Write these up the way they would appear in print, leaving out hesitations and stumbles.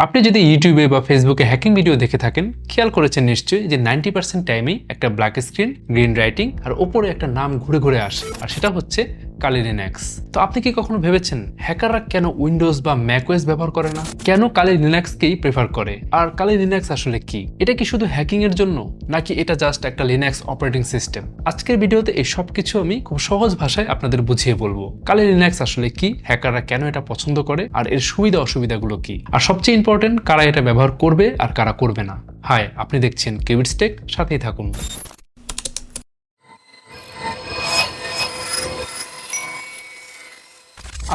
আপনি যদি ইউটিউবে বা ফেসবুকে হ্যাকিং ভিডিও দেখে থাকেন, খেয়াল করেছেন নিশ্চয়ই যে 90% টাইমেই একটা ব্ল্যাক স্ক্রিন, গ্রিন রাইটিং আর ওপরে একটা নাম ঘুরে ঘুরে আসে, আর সেটা হচ্ছে কালি লিনাক্স। তো আপনি কি কখনো ভেবেছেন হ্যাকাররা কেন উইন্ডোজ বা ম্যাকওএস ব্যবহার করে না, কেন কালি লিনাক্সকেই প্রেফার করে? আর কালি লিনাক্স আসলে কি? এটা কি শুধু হ্যাকিং এর জন্য, নাকি এটা জাস্ট একটা লিনাক্স অপারেটিং সিস্টেম? আজকের ভিডিওতে এই সব কিছু আমি খুব সহজ ভাষায় আপনাদের বুঝিয়ে বলবো। কালি লিনাক্স আসলে কি, হ্যাকাররা কেন এটা পছন্দ করে, আর এর সুবিধা অসুবিধাগুলো কি, আর সবচেয়ে ইম্পর্টেন্ট কারা এটা ব্যবহার করবে আর কারা করবে না। হাই, আপনি দেখছেন কিউবিটস টেক, সাথেই থাকুন।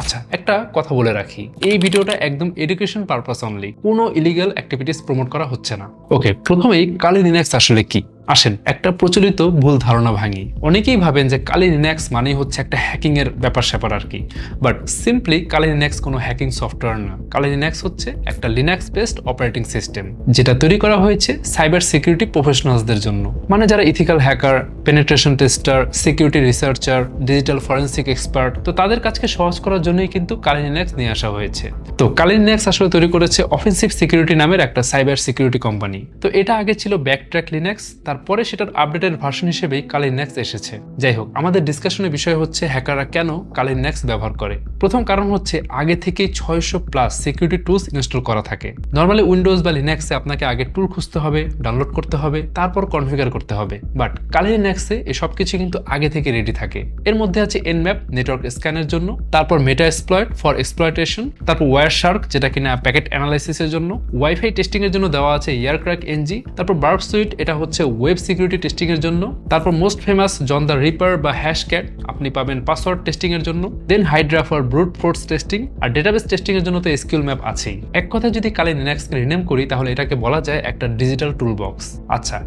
আচ্ছা, একটা কথা বলে রাখি, এই ভিডিওটা একদম এডুকেশন পারপাস অনলি, কোনো ইলিগাল অ্যাক্টিভিটিস প্রমোট করা হচ্ছে না। ওকে, প্রথমেই কালি লিনাক্স আসলে কি আসেন একটা প্রচলিত ভুল ধারণা ভাঙি। অনেকেই ভাবেন যে কালি লিনাক্স মানেই হচ্ছে একটা হ্যাকিং এর ব্যাপার স্যাপার আর কি, বাট সিম্পলি কালি লিনাক্স কোনো হ্যাকিং সফটওয়্যার না। কালি লিনাক্স হচ্ছে একটা লিনাক্স বেসড অপারেটিং সিস্টেম, যেটা তৈরি করা হয়েছে সাইবার সিকিউরিটি প্রফেশনালসদের জন্য, মানে যারা ethical hacker, penetration tester, security researcher, digital forensic expert, তো তাদের কাজকে সহজ করার জন্যই কিন্তু কালি লিনাক্স নিয়ে আসা হয়েছে। তো কালি লিনাক্স আসলে তৈরি করেছে অফেন্সিভ সিকিউরিটি নামের একটা সাইবার সিকিউরিটি কোম্পানি। তো এটা আগে ছিল ব্যাকট্র্যাক লিনাক্স, তারপরে সেটার আপডেটেড ভার্সন হিসেবেই কালি লিনাক্স এসেছে। যাই হোক, আমাদের ডিসকাশনের বিষয় হচ্ছে হ্যাকাররা কেন কালি লিনাক্স ব্যবহার করে। প্রথম কারণ হচ্ছে আগে থেকে 600+ সিকিউরিটি টুলস ইনস্টল করা থাকে। নর্মালি উইন্ডোজ বা লিনাক্সে আপনাকে আগে টুল খুঁজতে হবে, ডাউনলোড করতে হবে, তারপর কনফিগার করতে হবে, বাট কালি লিনাক্সে এসব কিছু কিন্তু আগে থেকে রেডি থাকে। এর মধ্যে আছে এনম্যাপ নেটওয়ার্ক স্ক্যানের জন্য, তারপর মেটা এক্সপ্লয়েট ফর এক্সপ্লয়টেশন, তারপর ওয়ারশার্ক যেটা কিনা প্যাকেট অ্যানালাইসিসের জন্য, ওয়াইফাই টেস্টিং এর জন্য দেওয়া আছে এয়ারক্র্যাক এনজি, তারপর বার্ব সুইট এটা হচ্ছে ওয়েব সিকিউরিটি টেস্টিং এর জন্য, তারপর most famous John the Ripper বা হ্যাশক্যাট আপনি পাবেন পাসওয়ার্ড টেস্টিং এর জন্য, then Hydra for brute force testing, আর ডেটাবেস টেস্টিং এর জন্য তো এসকিউএল ম্যাপ আছেই। এক কথায় যদি কালি লিনাক্সকে রিনেম করি তাহলে এটাকে বলা যায় একটা ডিজিটাল টুল বক্স। আচ্ছা,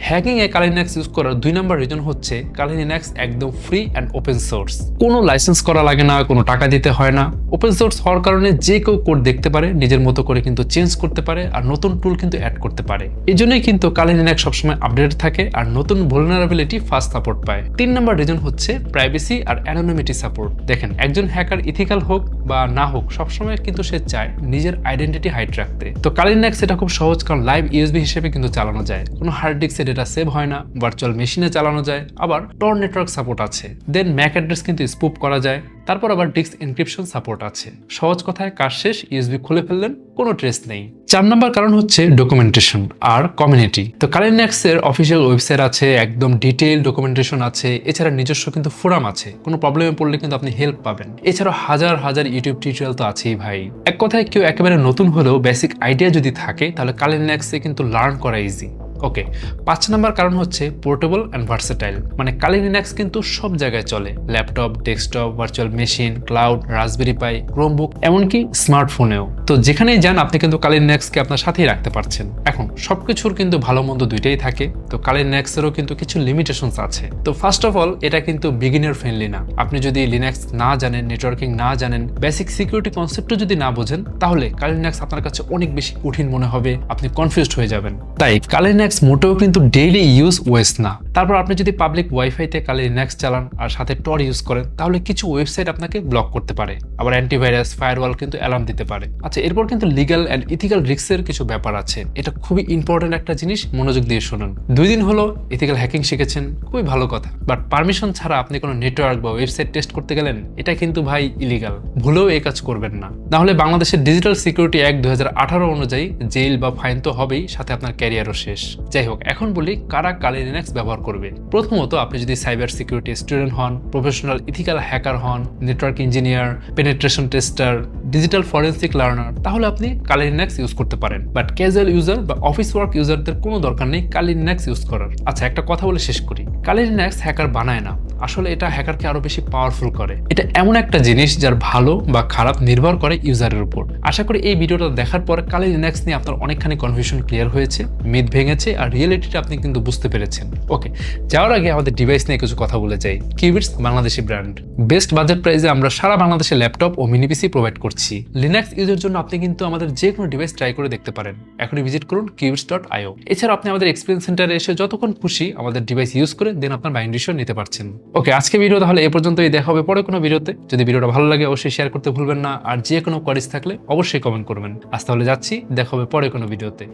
হ্যাকিং এ কালি লিনাক্স ইউজ করার 2 নম্বর রিজন হচ্ছে কালি লিনাক্স একদম ফ্রি অ্যান্ড ওপেন সোর্স। কোনো লাইসেন্স করা লাগে না, কোনো টাকা দিতে হয় না। ওপেন সোর্স হওয়ার কারণে যে কেউ কোড দেখতে পারে, নিজের মতো করে কিন্তু চেঞ্জ করতে পারে, আর নতুন টুল কিন্তু অ্যাড করতে পারে। এই জন্যই কিন্তু কালি লিনাক্স সবসময় আপডেট থাকে আর নতুন vulnerability ফাস্ট সাপোর্ট পায়। 3 নম্বর রিজন হচ্ছে প্রাইভেসি আর অ্যানোনিমিটি সাপোর্ট। দেখেন, একজন হ্যাকার ইথিক্যাল হোক বা না হোক, সবসময় কিন্তু সে চায় নিজের আইডেন্টিটি হাইড রাখতে। তো কালি লিনাক্স এটা খুব সহজ, কারণ লাইভ ইউএসবি হিসেবে কিন্তু চালানো যায়, কোনো হার্ড ডিস্কে ডেটা সেভ হয় না, ভার্চুয়াল মেশিনে চালানো যায়, আবার টর নেটওয়ার্ক সাপোর্ট আছে, দেন ম্যাক অ্যাড্রেস কিন্তু স্পুপ করা যায়, তারপর আবার ডিস্ক এনক্রিপশন সাপোর্ট আছে। সহজ কথায় কাজ শেষ, ইউএসবি খুলে ফেললেন, কোনো ট্রেস নেই। 4 নম্বর কারণ হচ্ছে ডকুমেন্টেশন আর কমিউনিটি। তো কালি লিনাক্সের অফিসিয়াল ওয়েবসাইট আছে, একদম ডিটেইল ডকুমেন্টেশন আছে, এছাড়া নিজস্ব কিন্তু ফোরাম আছে, কোনো প্রবলেমে পড়লে কিন্তু আপনি হেল্প পাবেন। এছাড়াও হাজার হাজার ইউটিউব টিউটোরিয়াল তো আছেই ভাই। এক কথায় কেউ একেবারে নতুন হলেও বেসিক আইডিয়া যদি থাকে তাহলে কালি লিনাক্সে কিন্তু লার্ন করা ইজি। ওকে, 5 নম্বর কারণ হচ্ছে পোর্টেবল অ্যান্ড ভার্সেটাইল, মানে কালি লিনাক্স কিন্তু সব জায়গায় চলে, laptop, desktop, virtual machine, cloud, Raspberry Pi, Chromebook, এমনকি স্মার্টফোনেও। তো যেখানেই যান আপনি কিন্তু কালি লিনাক্সকে আপনার সাথেই রাখতে পারছেন। এখন সবকিছুর কিন্তু ভালো মন্দ দুইটাই থাকে, তো কালি লিনাক্সেরও কিন্তু কিছু লিমিটেশনস আছে। তো ফার্স্ট অফ অল, এটা কিন্তু বিগিনার ফ্রেন্ডলি না। আপনি যদি লিনাক্স না জানেন, নেটওয়ার্কিং না জানেন, বেসিক সিকিউরিটি কনসেপ্টও যদি না বোঝেন, তাহলে কালি লিনাক্স আপনার কাছে অনেক বেশি কঠিন মনে হবে, আপনি কনফিউজড হয়ে যাবেন। তাই কালি লিনাক্স মোটেও কিন্তু ডেইলি ইউজ ওয়েস না। তারপর আপনি যদি পাবলিক ওয়াইফাইতে কালি লিনাক্স চালান আর সাথে টর ইউজ করেন, তাহলে কিছু ওয়েবসাইট আপনাকে ব্লক করতে পারে, আবার অ্যান্টিভাইরাস, ফায়ারওয়াল কিন্তু অ্যালার্ম দিতে পারে। আচ্ছা, এরপর কিন্তু লিগ্যাল অ্যান্ড ইথিক্যাল রিস্কের কিছু ব্যাপার আছে, এটা খুবই ইম্পর্টেন্ট একটা জিনিস, মনোযোগ দিয়ে শুনুন। 2 দিন হলো ইথিক্যাল হ্যাকিং শিখেছেন, খুবই ভালো কথা, বাট পারমিশন ছাড়া আপনি কোনো নেটওয়ার্ক বা ওয়েবসাইট টেস্ট করতে গেলেন, এটা কিন্তু ভাই ইলিগাল। ভুলেও এই কাজ করবেন না, নাহলে বাংলাদেশের ডিজিটাল সিকিউরিটি অ্যাক্ট 2018 অনুযায়ী জেল বা ফাইন তো হবেই, সাথে আপনার ক্যারিয়ারও শেষ। যাই হোক, এখন বলি কারা কালি লিনাক্স ব্যবহার করবে। প্রথমত, আপনি যদি সাইবার সিকিউরিটি স্টুডেন্ট হন, প্রফেশনাল ইথিক্যাল হ্যাকার হন, network engineer, penetration tester, digital forensic learner, তাহলে আপনি কালি লিনাক্স ইউজ করতে পারেন। বাট ক্যাজুয়াল ইউজার বা অফিস ওয়ার্ক ইউজারদের কোনো দরকার নেই কালি লিনাক্স ইউজ করার। আচ্ছা, একটা কথা বলে শেষ করি, কালি লিনাক্স হ্যাকার বানায় না, আসলে এটা হ্যাকারকে আরো বেশি পাওয়ারফুল করে। এটা এমন একটা জিনিস যার ভালো বা খারাপ নির্ভর করে ইউজারের উপর। আশা করি এই ভিডিওটা দেখার পর কালি লিনাক্স নিয়ে আপনার অনেকখানি কনফিউশন ক্লিয়ার হয়েছে, মিথ ভেঙেছে, আর রিয়েলিটিটা আপনি কিন্তু বুঝতে পেরেছেন। ওকে, যাওয়ার আগে আমাদের ডিভাইস নিয়ে কিছু কথা বলে যাই। Cubits Bangladeshi brand, best budget প্রাইসে আমরা সারা বাংলাদেশে ল্যাপটপ ও মিনি পিসি প্রোভাইড করছি। লিনাক্স ইউজের জন্য আপনি কিন্তু আমাদের যে কোনো ডিভাইস ট্রাই করে দেখতে পারেন। এখনই ভিজিট করুন qubits.io। এছাড়া আপনি আমাদের এক্সপিরিয়েন্স সেন্টারে এসে যতক্ষণ খুশি আমাদের ডিভাইস ইউজ করে দেন আপনার বাইন্ড ডিসিশন নিতে পারছেন। ওকে, আজকে ভিডিও তাহলে এ পর্যন্তই। দেখা হবে পরে কোনো ভিডিওতে। যদি ভিডিওটা ভালো লাগে অবশ্যই শেয়ার করতে ভুলবেন না, আর যে কোনো কোয়ারিজ থাকলে অবশ্যই কমেন্ট করবেন। আজ তাহলে যাচ্ছি, দেখা হবে পরে কোনো ভিডিওতে।